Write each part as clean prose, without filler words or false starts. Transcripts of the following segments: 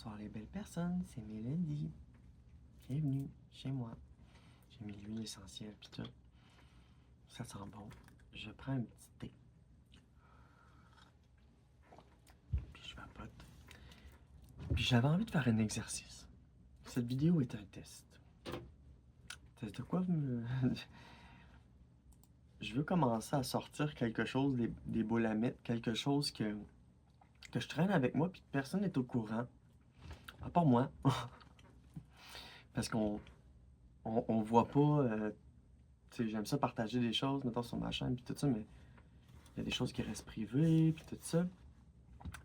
Bonsoir les belles personnes, c'est Mélodie. Bienvenue chez moi. J'ai mis l'huile essentielle puis tout. Ça sent bon. Je prends un petit thé. Puis je vapote. Puis j'avais envie de faire un exercice. Cette vidéo est un test. Test de quoi Je veux commencer à sortir quelque chose, des boules à mettre, quelque chose que je traîne avec moi puis que personne n'est au courant. À part moi. Parce qu'on voit pas. Tu sais, j'aime ça partager des choses, mettons sur ma chaîne puis tout ça, mais il y a des choses qui restent privées puis tout ça.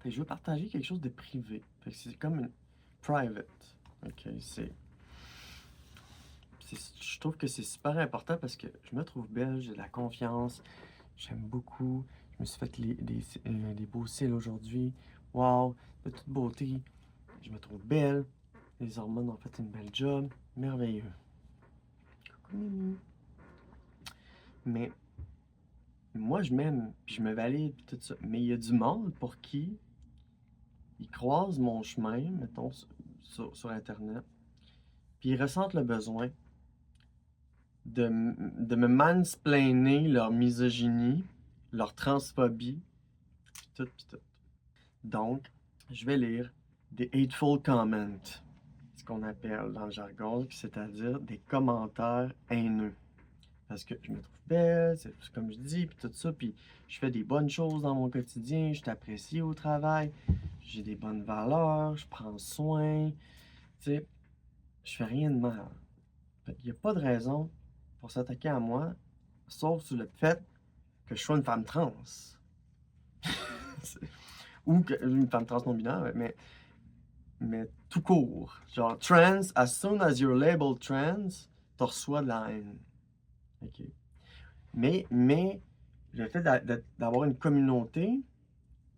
Fait que je veux partager quelque chose de privé. Fait que c'est comme une private. Ok, je trouve que c'est super important parce que je me trouve belle, j'ai de la confiance, j'aime beaucoup. Je me suis fait des beaux cils aujourd'hui. Wow, de toute beauté. Je me trouve belle. Les hormones ont fait une belle job. Merveilleux. Coucou Mimi. Mais moi, je m'aime, puis je me valide, puis tout ça. Mais il y a du monde pour qui ils croisent mon chemin, mettons, sur Internet, puis ils ressentent le besoin de me mansplainer leur misogynie, leur transphobie, puis tout, puis tout. Donc, je vais lire des hateful comments, ce qu'on appelle dans le jargon, c'est-à-dire des commentaires haineux. Parce que je me trouve belle, c'est comme je dis, puis tout ça, puis je fais des bonnes choses dans mon quotidien, je t'apprécie au travail, j'ai des bonnes valeurs, je prends soin, tu sais, je fais rien de mal. Il n'y a pas de raison pour s'attaquer à moi, sauf sur le fait que je sois une femme trans. Ou une femme trans non-binaire, mais tout court. Genre, trans, as soon as you're labeled trans, tu reçois de la haine. OK. Mais le fait d'avoir une communauté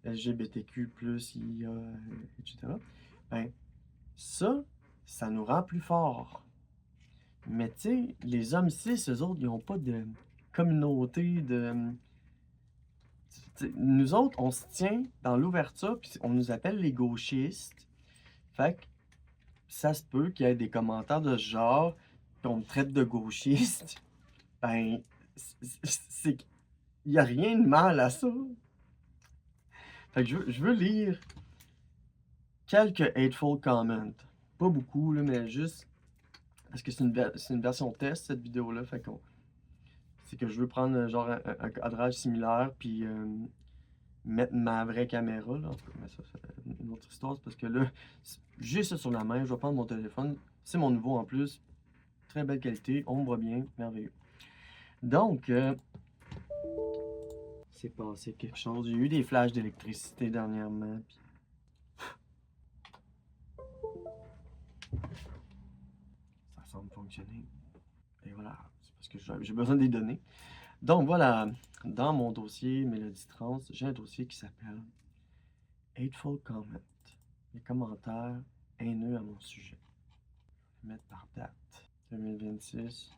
LGBTQ+, IA, etc., ben, ça nous rend plus forts. Mais tu sais, les hommes cis, eux autres, ils n'ont pas de communauté de... Nous autres, on se tient dans l'ouverture, puis on nous appelle les gauchistes. Fait que ça se peut qu'il y ait des commentaires de ce genre, puis on me traite de gauchiste. Ben, c'est qu'il n'y a rien de mal à ça. Fait que je veux lire quelques hateful comments. Pas beaucoup, là, mais juste parce que c'est une version test, cette vidéo-là. Fait que c'est que je veux prendre genre un cadrage similaire, puis mettre ma vraie caméra, là. En tout cas, mais ça, c'est une autre histoire. C'est parce que là, j'ai ça sur la main, je vais prendre mon téléphone. C'est mon nouveau en plus. Très belle qualité, on me voit bien, merveilleux. Donc, c'est passé quelque chose. J'ai eu des flashs d'électricité dernièrement, puis ça semble fonctionner. Et voilà, c'est parce que j'ai besoin des données. Donc voilà, dans mon dossier Mélodie Trans, j'ai un dossier qui s'appelle Hateful Comment. Les commentaires haineux à mon sujet. Je vais mettre par date. 2026,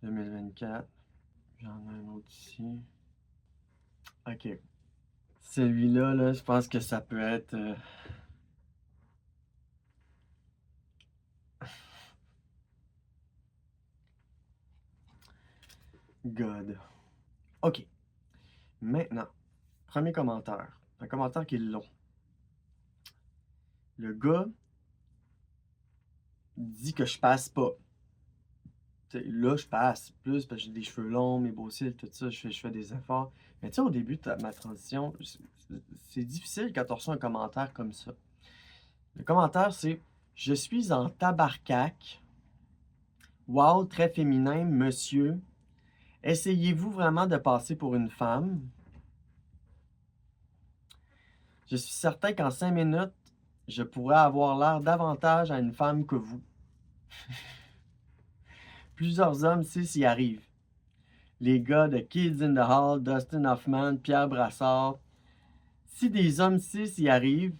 2024. J'en ai un autre ici. Ok. Celui-là, là, je pense que ça peut être... God. Ok. Maintenant, premier commentaire. Un commentaire qui est long. Le gars dit que je passe pas. T'sais, là, je passe plus parce que j'ai des cheveux longs, mes beaux cils, tout ça, je fais des efforts. Mais tu sais, au début de ma transition, c'est difficile quand tu reçois un commentaire comme ça. Le commentaire, c'est « Je suis en tabarcaque. Wow, très féminin, monsieur. Essayez-vous vraiment de passer pour une femme? Je suis certain qu'en 5 minutes, je pourrais avoir l'air davantage à une femme que vous. » Plusieurs hommes cis y arrivent. Les gars de Kids in the Hall, Dustin Hoffman, Pierre Brassard. Si des hommes cis y arrivent,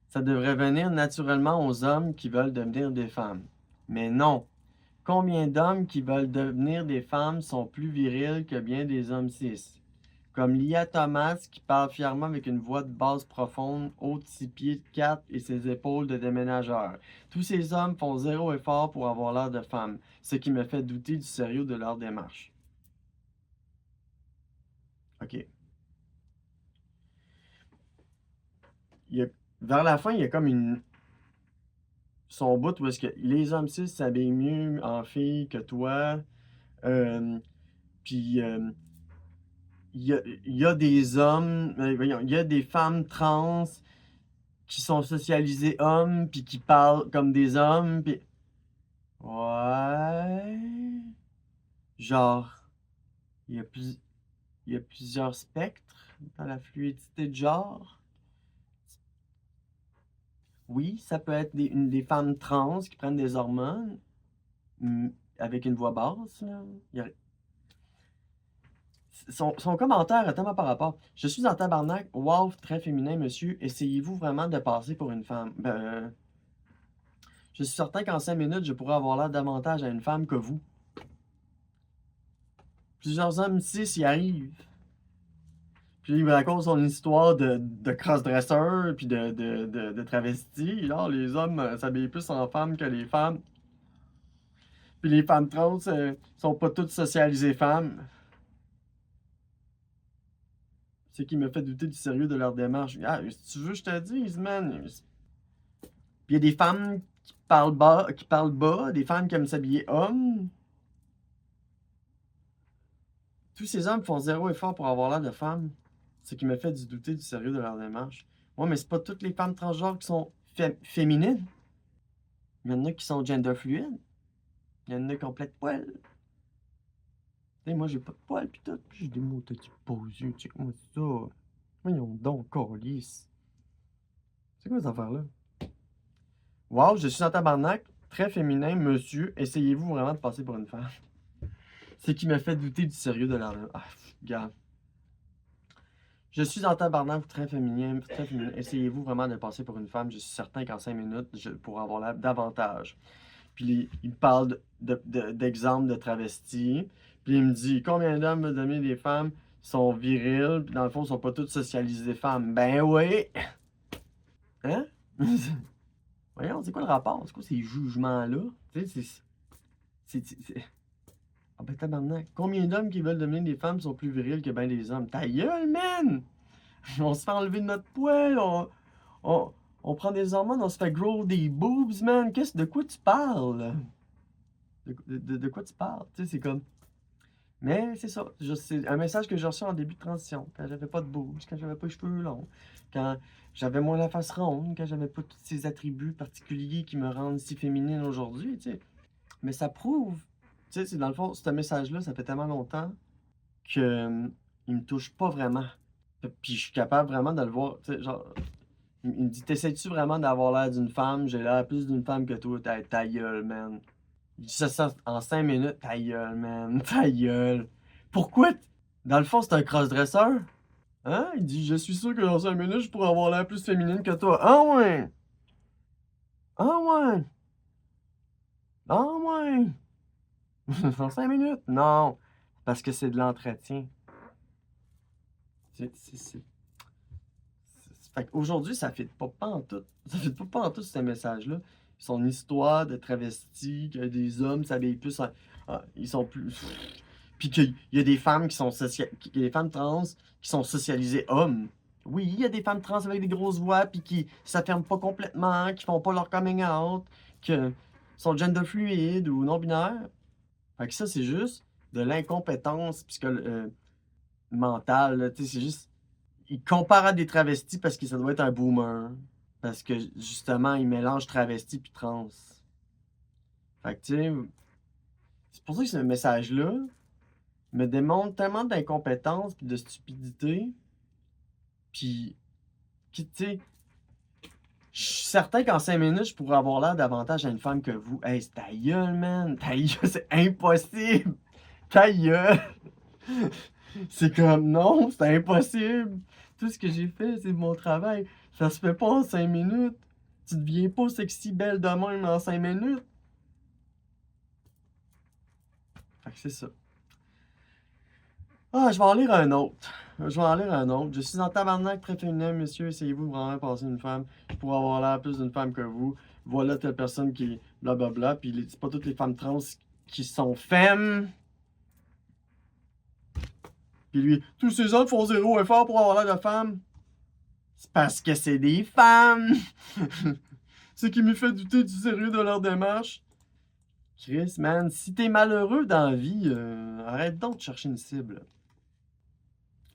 ça devrait venir naturellement aux hommes qui veulent devenir des femmes. Mais non. Combien d'hommes qui veulent devenir des femmes sont plus virils que bien des hommes cis? comme Lia Thomas qui parle fièrement avec une voix de basse profonde, haute 6 pieds 4 et ses épaules de déménageur. Tous ces hommes font zéro effort pour avoir l'air de femmes, ce qui me fait douter du sérieux de leur démarche. OK. Vers la fin, il y a comme son bout où est-ce que les hommes cis s'habillent mieux en filles que toi. Puis il y a des hommes, voyons, il y a des femmes trans qui sont socialisées hommes, puis qui parlent comme des hommes, puis... Ouais... Genre, il y a, il y a plusieurs spectres dans la fluidité de genre. Oui, ça peut être des femmes trans qui prennent des hormones, avec une voix basse, là. Son commentaire est tellement par rapport. Je suis en tabarnak. Wow, très féminin, monsieur. Essayez-vous vraiment de passer pour une femme? Ben, je suis certain qu'en 5 minutes, je pourrais avoir l'air davantage à une femme que vous. Plusieurs hommes cis y arrivent. Puis il me raconte son histoire de cross-dresseur puis de travesti. Là, les hommes s'habillent plus en femmes que les femmes. Puis les femmes trans sont pas toutes socialisées femmes. C'est qui me fait douter du sérieux de leur démarche. Ah, si tu veux, je te dise, man. Puis il y a des femmes qui parlent bas, des femmes qui aiment s'habiller hommes. Tous ces hommes font zéro effort pour avoir l'air de femmes. Ce qui me fait douter du sérieux de leur démarche. Ouais, mais c'est pas toutes les femmes transgenres qui sont féminines. Il y en a qui sont gender fluides. Il y en a qui ont plein de poils. Tu sais, moi, j'ai pas de poils pis tout. J'ai des mots de posés. Check-moi ça. Voyons donc, câlisse. C'est quoi cette affaire-là? Wow, je suis en tabarnak. Très féminin, monsieur. Essayez-vous vraiment de passer pour une femme? Ce qui me fait douter du sérieux de leur... Ah, gars. Je suis en tabarnak, très féminin, très féminin. Essayez-vous vraiment de passer pour une femme? Je suis certain qu'en 5 minutes, je pourrais avoir l'air davantage. Puis il parle d'exemples de travestis. Puis il me dit, combien d'hommes me donner des femmes sont virils, puis dans le fond, sont pas toutes socialisées femmes. Ben oui! Hein? Voyons, c'est quoi le rapport? C'est quoi ces jugements-là? Tu sais, c'est... Ah ben tabarnak. Combien d'hommes qui veulent devenir des femmes sont plus virils que ben des hommes? Ta gueule, man! On se fait enlever de notre poil, on prend des hormones, on se fait grow des boobs, man. De quoi tu parles? De quoi tu parles? Tu sais, c'est comme... Mais c'est ça. C'est un message que j'ai reçu en début de transition. Quand j'avais pas de boobs, quand j'avais pas les cheveux longs, quand j'avais moins la face ronde, quand j'avais pas tous ces attributs particuliers qui me rendent si féminine aujourd'hui, tu sais. Mais ça prouve, tu sais, c'est dans le fond, ce message-là, ça fait tellement longtemps que il me touche pas vraiment. Puis je suis capable vraiment de le voir, tu sais, genre, il me dit, t'essaies-tu vraiment d'avoir l'air d'une femme? J'ai l'air plus d'une femme que toi. Ta gueule, man. Il dit ça en 5 minutes. Ta gueule, man. Ta gueule. Pourquoi? Dans le fond, c'est un cross-dresseur? Hein? Il dit, je suis sûr que dans 5 minutes, je pourrais avoir l'air plus féminine que toi. Ah ouais! Ah ouais! Ah ouais! En 5 minutes? Non. Parce que c'est de l'entretien. Fait qu'aujourd'hui, ça fit pas pantoute. Ça fit pas pantoute ce message-là. Son histoire de travesti, que des hommes s'habillent plus ils sont plus. Puis qu'il y a des femmes qui sont il y a des femmes trans qui sont socialisées hommes. Oui, il y a des femmes trans avec des grosses voix, puis qui s'affirment pas complètement, qui font pas leur coming out, qui sont gender fluide ou non-binaires. Fait que ça, c'est juste de l'incompétence mentale, là. Tu sais, c'est juste il compare à des travestis parce que ça doit être un boomer. Parce que justement, il mélange travesti puis trans. Fait que tu sais, c'est pour ça que ce message-là me démontre tellement d'incompétence puis de stupidité. Puis, tu sais, je suis certain qu'en 5 minutes, je pourrais avoir l'air davantage à une femme que vous. Hey, c'est ta gueule, man! Ta gueule, c'est impossible! Ta gueule! C'est comme, non, c'est impossible! Tout ce que j'ai fait, c'est mon travail. Ça se fait pas en 5 minutes. Tu deviens pas sexy belle de même en 5 minutes. Fait que c'est ça. Ah, je vais en lire un autre. Je vais en lire un autre. Je suis en tabarnak très féminin, monsieur. Essayez-vous vraiment de passer une femme pour avoir l'air plus d'une femme que vous. Voilà telle personne qui blablabla. Puis c'est pas toutes les femmes trans qui sont femmes. Puis lui, tous ces hommes font zéro effort pour avoir l'air de femme. C'est parce que c'est des femmes. Ce qui me fait douter du sérieux de leur démarche. Chris, man, si t'es malheureux dans la vie, arrête donc de chercher une cible.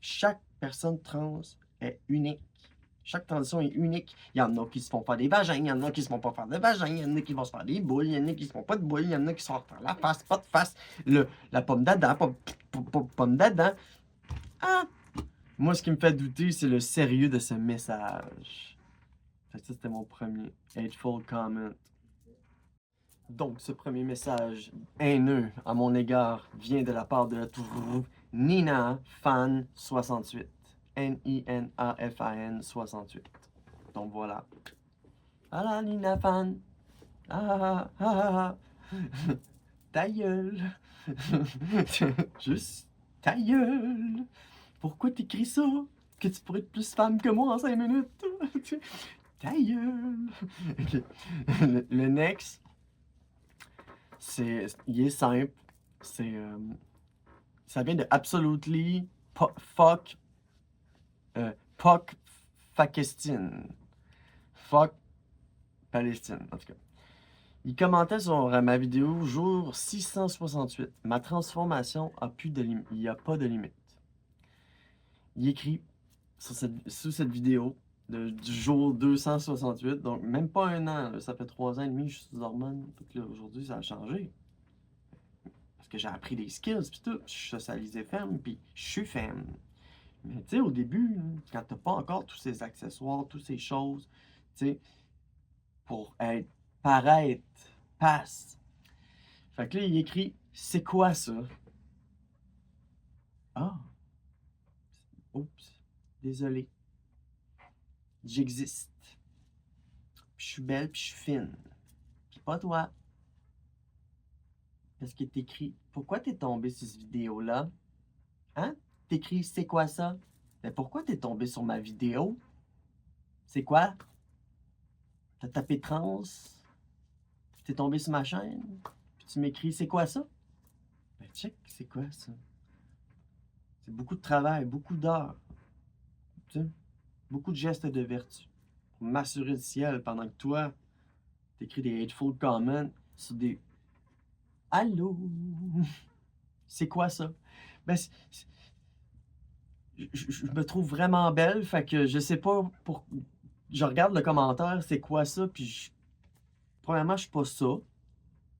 Chaque personne trans est unique. Chaque transition est unique. Il y en a qui se font faire des vagins, il y en a qui se font pas faire de vagins, il y en a qui vont se faire des boules, il y en a qui se font pas de boules, il y en a qui se font faire la face, pas de face, la pomme d'Adam, pomme d'Adam. Ah! Moi, ce qui me fait douter, c'est le sérieux de ce message. Fait que ça, c'était mon premier hateful comment. Donc, ce premier message haineux à mon égard vient de la part de Nina Fan 68. Ninafan 68. Donc voilà. Ah là, Nina Fan. Ah ah ah ah. Ta gueule. Juste ta gueule. Pourquoi t'écris ça? Que tu pourrais être plus femme que moi en 5 minutes. Ta gueule. Okay. Le next, il est simple. Ça vient de Absolutely Fuck Pakistan. Fuck Palestine, en tout cas. Il commentait sur ma vidéo jour 668. Ma transformation a plus de limite. Il n'y a pas de limite. Il écrit sous cette vidéo du jour 268, donc même pas un an, là, ça fait 3 ans et demi que je suis sous hormones. Aujourd'hui, ça a changé. Parce que j'ai appris des skills, puis tout. Je suis socialisé femme, puis je suis femme. Mais tu sais, au début, quand t'as pas encore tous ces accessoires, toutes ces choses, tu sais, pour paraître, passe. Fait que là, il écrit, c'est quoi ça? Ah, oups, désolé. J'existe. Puis je suis belle, puis je suis fine. Puis pas toi. Parce que t'écris, pourquoi t'es tombé sur cette vidéo-là? Hein? T'écris, c'est quoi ça? Mais pourquoi t'es tombé sur ma vidéo? C'est quoi? T'as tapé trans? Puis t'es tombé sur ma chaîne? Puis tu m'écris, c'est quoi ça? Ben check, c'est quoi ça? C'est beaucoup de travail, beaucoup d'heures. Tu sais? Beaucoup de gestes de vertu. Pour m'assurer le ciel pendant que toi, t'écris des hateful comments sur des... Allô? C'est quoi ça? Ben, je me trouve vraiment belle, fait que je sais pas pour... Je regarde le commentaire, c'est quoi ça, puis premièrement, je suis pas ça.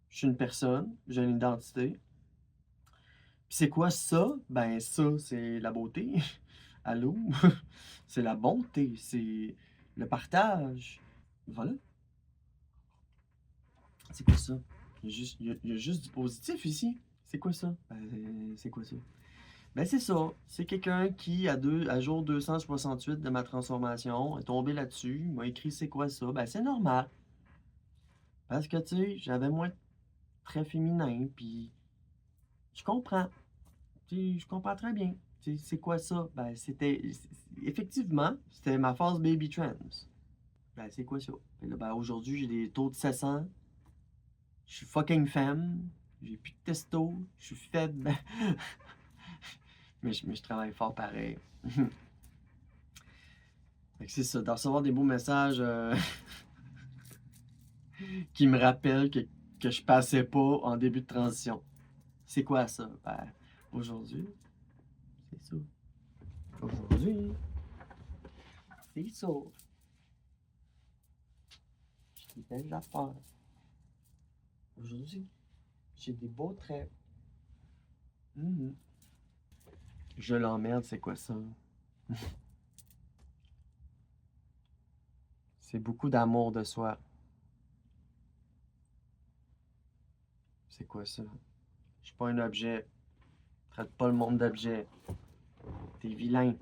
Je suis une personne, j'ai une identité. Puis c'est quoi ça? Ben ça, c'est la beauté. Allô? C'est la bonté, c'est le partage. Voilà. C'est quoi ça? Il y a juste du positif ici. C'est quoi ça? Ben, c'est quoi ça? Ben c'est ça. C'est quelqu'un qui, à jour 268 de ma transformation, est tombé là-dessus, m'a écrit c'est quoi ça? Ben c'est normal. Parce que, tu sais, j'avais moins très féminin, puis je comprends. Tu sais, je comprends très bien. Tu sais, c'est quoi ça? Ben effectivement, c'était ma phase baby trans. Ben c'est quoi ça? Puis là, ben aujourd'hui, j'ai des taux de 700. Je suis fucking femme. J'ai plus de testo. Je suis faible. mais je travaille fort pareil. Fait que c'est ça, de recevoir des beaux messages qui me rappellent que je passais pas en début de transition. C'est quoi ça? Ben, aujourd'hui, c'est ça. Aujourd'hui, c'est ça. J'ai des belles affaires. Aujourd'hui, j'ai des beaux traits. Mhm. Je l'emmerde, c'est quoi ça? C'est beaucoup d'amour de soi. C'est quoi ça? Je suis pas un objet. Traite pas le monde d'objet. T'es vilain.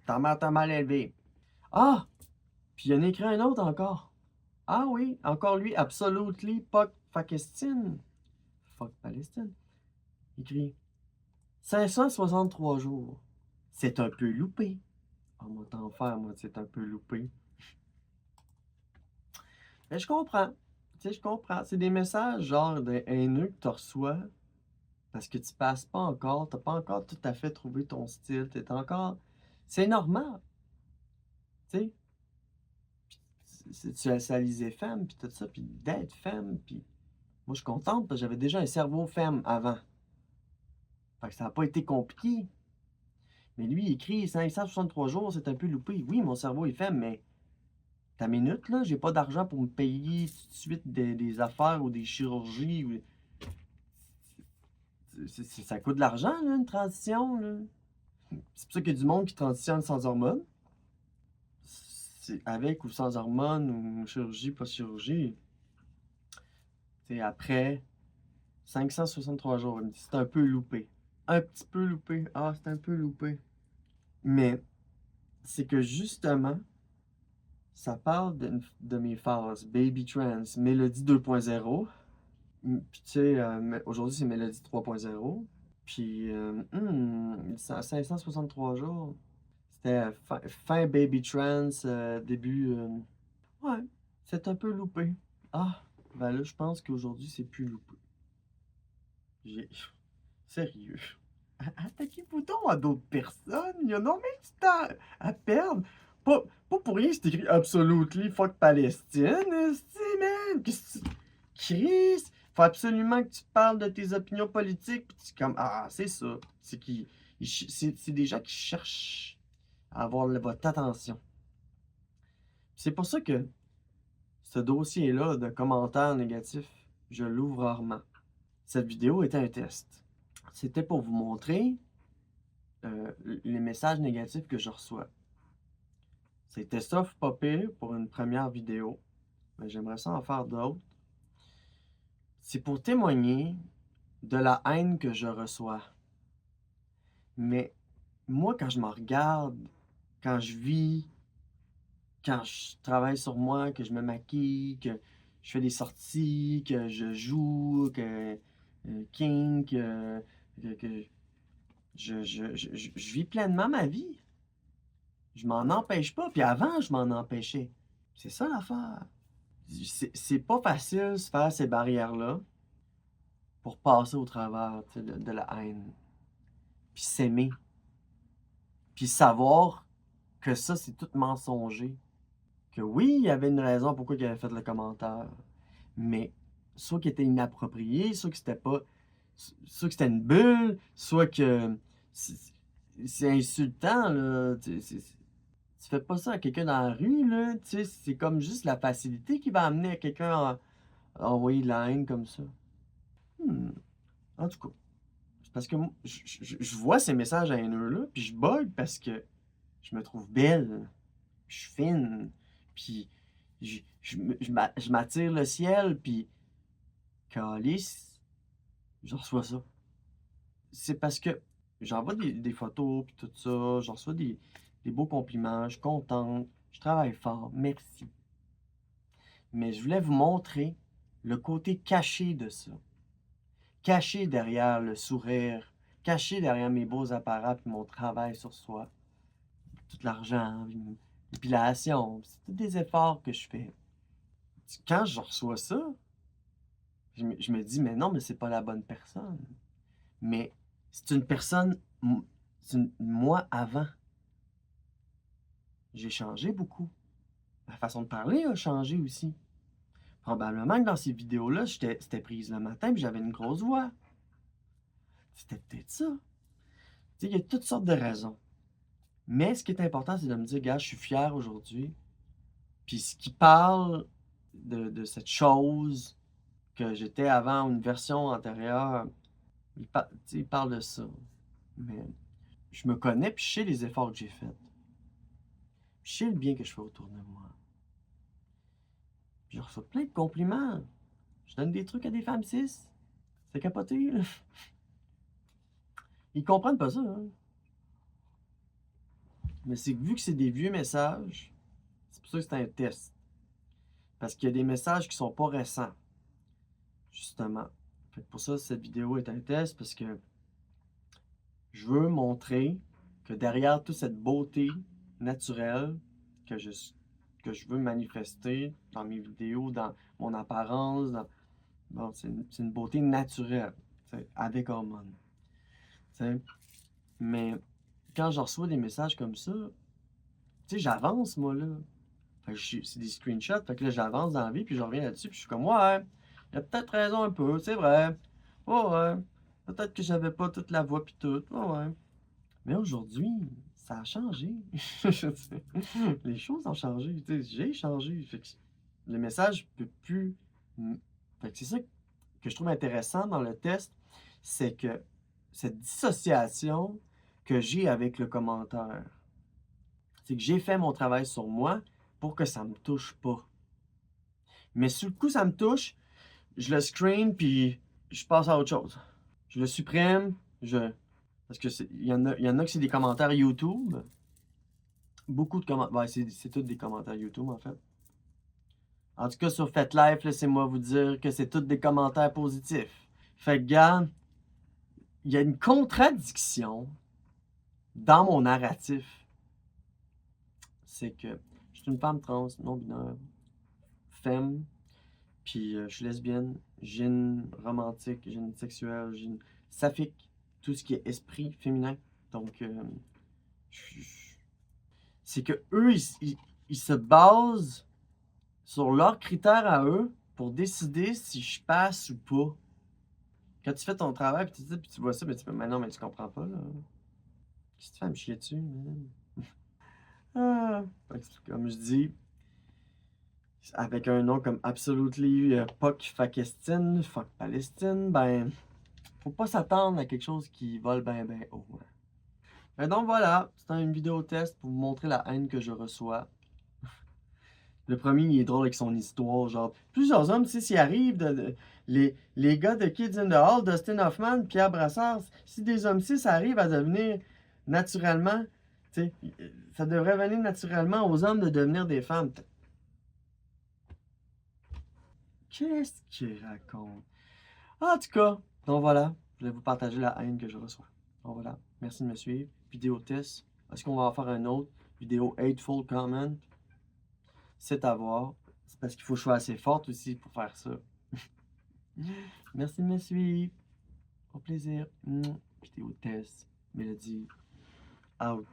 Ta mère t'a mal élevé. Ah! Puis il y en a écrit un autre encore. Ah oui, encore lui, Absolutely Fuck Pakistan. Fuck Palestine. Il écrit, 563 jours. C'est un peu loupé. Oh, moi, t'en faire, moi, c'est un peu loupé. Mais je comprends. Tu sais, je comprends. C'est des messages genre de haineux que tu reçois parce que tu passes pas encore, t'as pas encore tout à fait trouvé ton style, t'es encore. C'est normal, tu sais. Tu socialisais femme, puis tout ça, puis d'être femme, puis moi je suis contente parce que j'avais déjà un cerveau femme avant. Fait que ça n'a pas été compliqué. Mais lui, il écrit 563 jours, c'est un peu loupé. Oui, mon cerveau est femme, mais ta minute, là, j'ai pas d'argent pour me payer tout de suite des affaires ou des chirurgies. Ça coûte de l'argent, là, une transition, là. C'est pour ça qu'il y a du monde qui transitionne sans hormones. C'est avec ou sans hormones, ou chirurgie, pas chirurgie. C'est après 563 jours. Il me dit, c'est un peu loupé. Un petit peu loupé. Ah, c'est un peu loupé. Mais c'est que justement, ça parle de mes phases. Baby Trans, Mélodie 2.0. Puis tu sais, aujourd'hui c'est Mélodie 3.0. Puis 563 jours. C'était fin Baby Trans, début. Ouais, c'est un peu loupé. Ah, ben là, je pense qu'aujourd'hui c'est plus loupé. J'ai. Sérieux. Attaquez-vous donc à d'autres personnes. Il y a non mais du temps à perdre. Pas pour rien, c'est écrit Absolutely fuck Palestine. Esti, man. Qu'est-ce que tu. Chris, faut absolument que tu parles de tes opinions politiques. Puis tu comme, ah, c'est ça. C'est qui. C'est des gens qui cherchent à avoir votre attention. C'est pour ça que ce dossier-là de commentaires négatifs, je l'ouvre rarement. Cette vidéo était un test. C'était pour vous montrer les messages négatifs que je reçois. C'était ça, pas pire pour une première vidéo, mais j'aimerais ça en faire d'autres. C'est pour témoigner de la haine que je reçois. Mais moi, quand je me regarde, quand je vis, quand je travaille sur moi, que je me maquille, que je fais des sorties, que je joue, que kink, que je vis pleinement ma vie. Je m'en empêche pas. Puis avant, je m'en empêchais. C'est ça l'affaire. C'est pas facile de se faire ces barrières-là pour passer au travers de la haine. Puis s'aimer. Puis savoir que ça, c'est tout mensonger. Que oui, il y avait une raison pourquoi il avait fait le commentaire. Mais soit qu'il était inapproprié, soit que c'était pas. Soit que c'était une bulle, soit que c'est insultant, là. Tu fais pas ça à quelqu'un dans la rue, là. Tu sais, c'est comme juste la facilité qui va amener à quelqu'un à envoyer de la haine comme ça. Hmm. En tout cas, c'est parce que moi, je vois ces messages haineux-là, puis je bug parce que je me trouve belle, je suis fine, puis je m'attire le ciel, puis calice, je reçois ça. C'est parce que j'envoie des photos, puis tout ça, je reçois des beaux compliments, je suis contente, je travaille fort, merci. Mais je voulais vous montrer le côté caché de ça. Caché derrière le sourire, caché derrière mes beaux apparats puis mon travail sur soi. Tout l'argent, l'épilation, c'est tous des efforts que je fais. Quand je reçois ça, je me dis, mais non, mais c'est pas la bonne personne. Mais c'est une personne, moi avant. J'ai changé beaucoup. Ma façon de parler a changé aussi. Probablement que dans ces vidéos-là, c'était prise le matin et j'avais une grosse voix. C'était peut-être ça. Tu sais, il y a toutes sortes de raisons. Mais ce qui est important, c'est de me dire, gars, je suis fier aujourd'hui. Puis ce qui parle cette chose que j'étais avant, une version antérieure, il parle de ça. Mais je me connais, puis je sais les efforts que j'ai faits. Je sais le bien que je fais autour de moi. Puis je reçois plein de compliments. Je donne des trucs à des femmes cis. C'est capoté, là. Ils comprennent pas ça, hein. Mais c'est vu que c'est des vieux messages, c'est pour ça que c'est un test. Parce qu'il y a des messages qui sont pas récents, justement. Fait que pour ça, cette vidéo est un test parce que Je veux montrer que derrière toute cette beauté naturelle que je, que je veux manifester dans mes vidéos, dans mon apparence, bon, c'est une beauté naturelle, avec hormones. T'sais. Mais quand je reçois des messages comme ça, j'avance, moi, là. C'est des screenshots, fait que là, j'avance dans la vie, puis je reviens là-dessus, puis je suis comme, ouais, il a peut-être raison un peu, c'est vrai. Ouais, ouais. Peut-être que j'avais pas toute la voix, puis tout. Ouais, ouais. Mais aujourd'hui, ça a changé. Les choses ont changé. J'ai changé. Fait que le message peut plus. Fait que c'est ça que je trouve intéressant dans le test, c'est que cette dissociation que j'ai avec le commentaire, c'est que j'ai fait mon travail sur moi pour que ça me touche pas. Mais sur le coup, ça me touche, je le screen puis je passe à autre chose. Je le supprime, parce que il y en a que c'est des commentaires YouTube. Beaucoup de commentaires. Ouais, c'est tous des commentaires YouTube en fait. En tout cas, sur FetLife, laissez-moi vous dire que c'est tous des commentaires positifs. Fait que, gars, il y a une contradiction dans mon narratif. C'est que je suis une femme trans, non-binaire, femme, puis je suis lesbienne, gine romantique, gine sexuelle, gine saphique, tout ce qui est esprit féminin. Donc, c'est que eux, ils se basent sur leurs critères à eux pour décider si je passe ou pas. Quand tu fais ton travail, puis tu vois ça, mais tu fais, mais non, mais tu comprends pas, là. Qu'est-ce que tu fais à me chier dessus, man? Ah. Comme je dis, avec un nom comme Absolutely Fuck Fakestine, Fuck Palestine, ben, faut pas s'attendre à quelque chose qui vole ben haut. Et donc voilà, c'est une vidéo test pour vous montrer la haine que je reçois. Le premier, il est drôle avec son histoire, genre, plusieurs hommes, tu sais, s'y arrivent, les gars de Kids in the Hall, Dustin Hoffman, Pierre Brassard, si des hommes cis, ça arrive à devenir naturellement, tu sais, ça devrait venir naturellement aux hommes de devenir des femmes. Qu'est-ce qu'il raconte? En tout cas, donc voilà, je vais vous partager la haine que je reçois. Donc voilà, merci de me suivre. Vidéo test. Est-ce qu'on va en faire un autre? Vidéo hateful comment? C'est à voir. C'est parce qu'il faut que je sois assez forte aussi pour faire ça. Merci de me suivre. Au plaisir. Vidéo test. Mélodie. Out.